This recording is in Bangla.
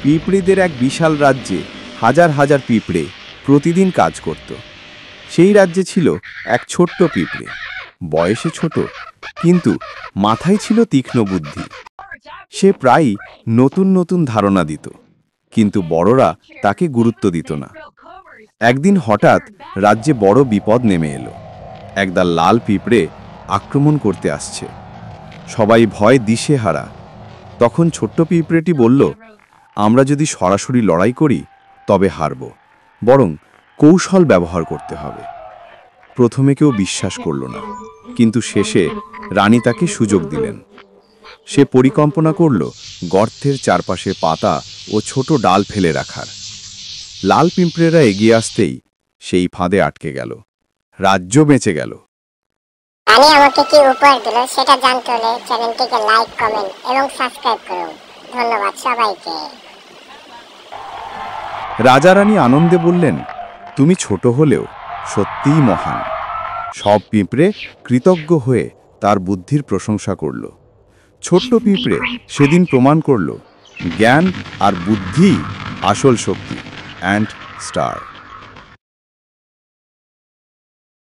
পিঁপড়েদের এক বিশাল রাজ্যে হাজার হাজার পিঁপড়ে প্রতিদিন কাজ করত। সেই রাজ্যে ছিল এক ছোট্ট পিঁপড়ে, বয়সে ছোট কিন্তু মাথায় ছিল তীক্ষ্ণ বুদ্ধি। সে প্রায়ই নতুন নতুন ধারণা দিত, কিন্তু বড়রা তাকে গুরুত্ব দিত না। একদিন হঠাৎ রাজ্যে বড় বিপদ নেমে এলো। একদল লাল পিঁপড়ে আক্রমণ করতে আসছে। সবাই ভয় দিশেহারা। তখন ছোট্ট পিঁপড়েটি বলল, আমরা যদি সরাসরি লড়াই করি তবে হারব, বরং কৌশল ব্যবহার করতে হবে। প্রথমে কেউ বিশ্বাস করল না, কিন্তু শেষে রানী তাকে সুযোগ দিলেন। সে পরিকল্পনা করল গর্তের চারপাশে পাতা ও ছোট ডাল ফেলে রাখার। লাল পিঁপড়েরা এগিয়ে আসতেই সেই ফাঁদে আটকে গেল। রাজ্য বেঁচে গেল। রানী আমাকে কি উপহার দিল সেটা জানতে হলে চ্যানেলটিকে লাইক, কমেন্ট এবং সাবস্ক্রাইব করুন। ধন্যবাদ সবাইকে। রাজা রানী আনন্দে বললেন, তুমি ছোট হলেও সত্যিই মহান। সব পিঁপড়ে কৃতজ্ঞ হয়ে তার বুদ্ধির প্রশংসা করল। ছোট্ট পিঁপড়ে সেদিন প্রমাণ করল, জ্ঞান আর বুদ্ধি আসল শক্তি। And star.